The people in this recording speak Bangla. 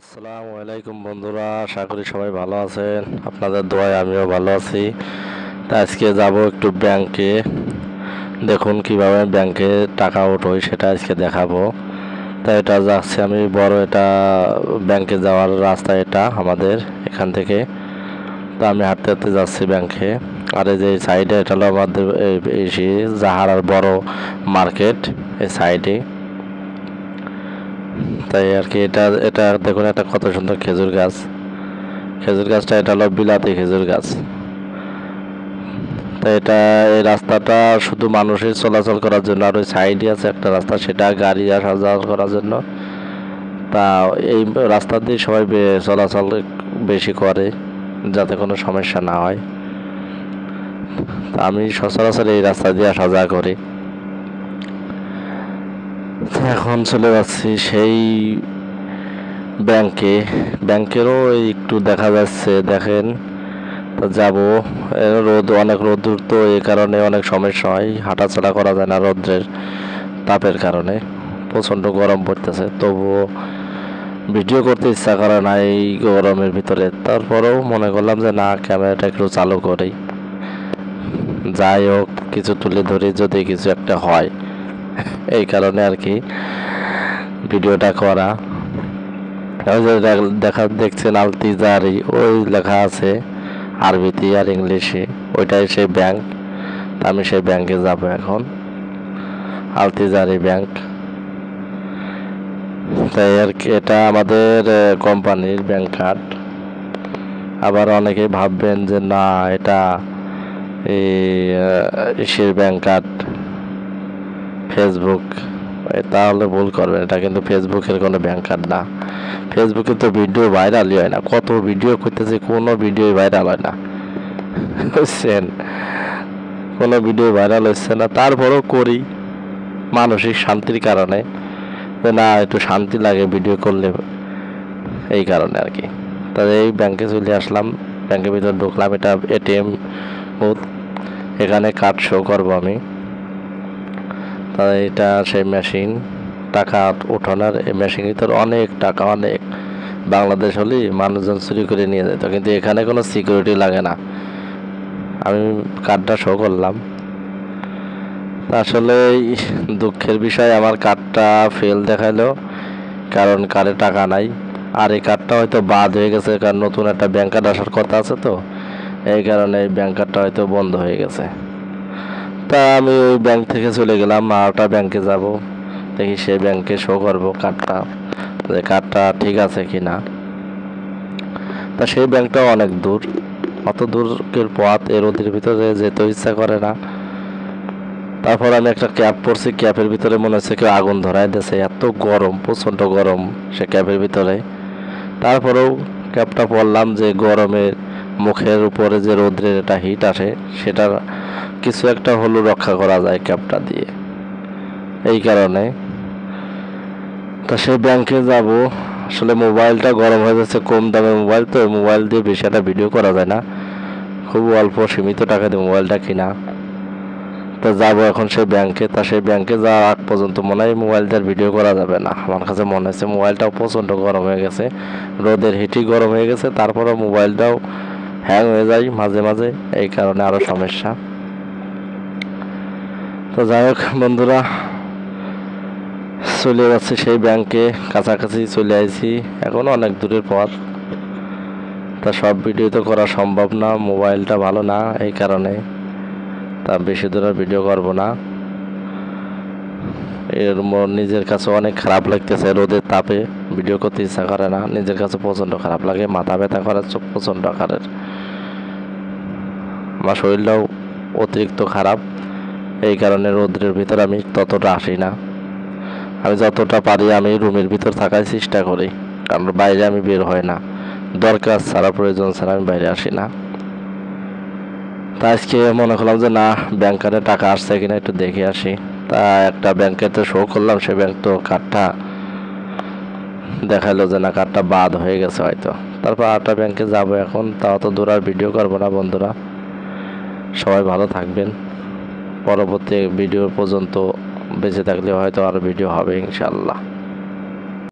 আসসালামু আলাইকুম বন্ধুরা, আশা করি সবাই ভালো আছেন। আপনাদের দোয়ায় আমিও ভালো আছি। তা আজকে যাব একটু ব্যাংকে, দেখুন কিভাবে ব্যাংকে টাকা ওঠোয় সেটা আজকে দেখাবো। তা এটা যাচ্ছে আমি বড় এটা ব্যাংকে যাওয়ার রাস্তা, এটা আমাদের এখান থেকে। তা আমি হাঁটতে হাঁটতে যাচ্ছি ব্যাংকে। আর এই যে সাইডে এটা হলো আমাদের এই জাহারার বড় মার্কেট, এই সাইডে। তাই আর কি, এটা এটা দেখুন, এটা কত সুন্দর খেজুর গাছ। খেজুর গাছটা এটা হলো বিলাতি খেজুর গাছ। তো এটা, এই রাস্তাটা শুধু মানুষের চলাচল করার জন্য, আর ওই সাইডে আছে একটা রাস্তা, সেটা গাড়ি আসা যাওয়া করার জন্য। তা এই রাস্তা দিয়ে সবাই চলাচল বেশি করে, যাতে কোনো সমস্যা না হয়। তা আমি সচরাচর এই রাস্তা দিয়ে আসা যাওয়া করি। এখন চলে যাচ্ছি সেই ব্যাংকে। ব্যাংকেরও একটু দেখা যাচ্ছে, দেখেন। তো যাবো, রোদ, অনেক রোদ্দুর, তো এই কারণে অনেক সমস্যা হয়, হাঁটাচলা করা যায় না রোদ্রের তাপের কারণে। প্রচণ্ড গরম পড়তেছে, তবুও ভিডিও করতে ইচ্ছা করে না এই গরমের ভিতরে। তারপরেও মনে করলাম যে না, ক্যামেরাটা একটু চালু করি, যাই হোক কিছু তুলে ধরি, যদি কিছু একটা হয়। এই কারণে আর কি ভিডিওটা করা। দেখা দেখছেন আলতিজারি, ওই লেখা আছে আরবিতে আর ইংলিশে, ওইটাই সেই ব্যাংক। আমি সেই ব্যাংকে যাব এখন, আলতিজারি ব্যাংক। তাই আর কি, এটা আমাদের কোম্পানির ব্যাংক কার্ড। আবার অনেকেই ভাববেন যে না, এটা ইসের ব্যাংক কার্ড, ফেসবুক। তাহলে ভুল করবেন, এটা কিন্তু ফেসবুকের কোনো ব্যাংক কার্ড না। ফেসবুকে তো ভিডিও ভাইরালই হয় না, কত ভিডিও করতেছে, কোনো ভিডিও ভাইরাল হয় না, বুঝছেন? কোনো ভিডিও ভাইরাল হচ্ছে না, তারপরেও করি মানসিক শান্তির কারণে, যে না একটু শান্তি লাগে ভিডিও করলে, এই কারণে আর কি। তাহলে এই ব্যাংকে চলে আসলাম, ব্যাংকের ভিতরে ঢুকলাম। এটা এটিএম বুথ, এখানে কার্ড শো করবো আমি। তাহলে এটা সেই মেশিন, টাকা ওঠানোর এই মেশিন ভিতরে অনেক টাকা, অনেক। বাংলাদেশ হলেই মানুষজন চুরি করে নিয়ে যেত, কিন্তু এখানে কোনো সিকিউরিটি লাগে না। আমি কার্ডটা শো করলাম। আসলে দুঃখের বিষয়, আমার কার্ডটা ফেল দেখাইলো, কারণ কার্ডে টাকা নাই। আর এই কার্ডটা হয়তো বাদ হয়ে গেছে, কারণ নতুন একটা ব্যাংক কার্ড আসার কথা আছে, তো এই কারণে এই ব্যাংক কার্ডটা হয়তো বন্ধ হয়ে গেছে। তা আমি ওই ব্যাংক থেকে চলে গেলাম, আরেকটা ব্যাংকে যাব, দেখি সেই ব্যাংকে শো করবো কার্ডটা, যে কার্ডটা ঠিক আছে কি না। তা সেই ব্যাংকটাও অনেক দূর, অত দূরের পথ, এর ওদের ভিতরে যেতে ইচ্ছা করে না। তারপর আমি একটা ক্যাব পরছি, ক্যাবের ভিতরে মনে হচ্ছে কেউ আগুন ধরায় দিয়েছে, এত গরম, প্রচণ্ড গরম সে ক্যাবের ভিতরে। তারপরেও ক্যাবটা পরলাম, যে গরমের মুখের উপরে যে রৌদ্রের একটা হিট আসে, সেটা কিছু একটা হলেও রক্ষা করা যায় ক্যাবটা দিয়ে, এই কারণে। তা সে ব্যাংকে যাব। আসলে মোবাইলটা গরম হয়ে যাচ্ছে, কম দামের মোবাইল, তো মোবাইল দিয়ে বেশি একটা ভিডিও করা যায় না, খুব অল্প সীমিত টাকা দিয়ে মোবাইলটা কিনা। তো যাবো এখন সেই ব্যাংকে। তা সেই ব্যাংকে যাওয়ার আগ পর্যন্ত মনে হয় মোবাইল দিয়ে ভিডিও করা যাবে না, আমার কাছে মনে হচ্ছে। মোবাইলটাও প্রচণ্ড গরম হয়ে গেছে, রোদের হিটই গরম হয়ে গেছে, তারপরে মোবাইলটাও হ্যাং হয়ে যায় মাঝে মাঝে, এই কারণে আরও সমস্যা। তো যাই হোক বন্ধুরা, চলে যাচ্ছি সেই ব্যাংকে, কাছাকাছি চলে আসছি, এখনও অনেক দূরের পথ। তা সব ভিডিও তো করা সম্ভব না, মোবাইলটা ভালো না, এই কারণে। তা বেশি দূরের ভিডিও করব না। এর নিজের কাছে অনেক খারাপ লাগতেছে, রোদের তাপে ভিডিও করতে ইচ্ছা করে না, নিজের কাছে প্রচণ্ড খারাপ লাগে, মাথা ব্যথা করার চোখ প্রচণ্ড আকারের। আমার শরীরটাও অতিরিক্ত খারাপ, এই কারণে রোদ্রের ভিতর আমি ততটা আসি না। আমি যতটা পারি আমি রুমের ভিতর থাকার চেষ্টা করি, কারণ বাইরে আমি বের হয় না, দরকার ছাড়া, প্রয়োজন ছাড়া আমি বাইরে আসি না। তা আজকে মনে করলাম যে না, ব্যাংক কার্ডে টাকা আসছে কিনা একটু দেখে আসি। তা একটা ব্যাংকেতে শো করলাম, সে ব্যাংক তো কার্ডটা দেখাইলো যে না, কার্ডটা বাদ হয়ে গেছে হয়তো। তারপর আরেকটা ব্যাংকে যাব এখন। তাও তো দূর আর ভিডিও করবো না বন্ধুরা, সবাই ভালো থাকবেন। পরবর্তী ভিডিও পর্যন্ত বেঁচে থাকলে হয়তো আরও ভিডিও হবে ইনশাল্লাহ।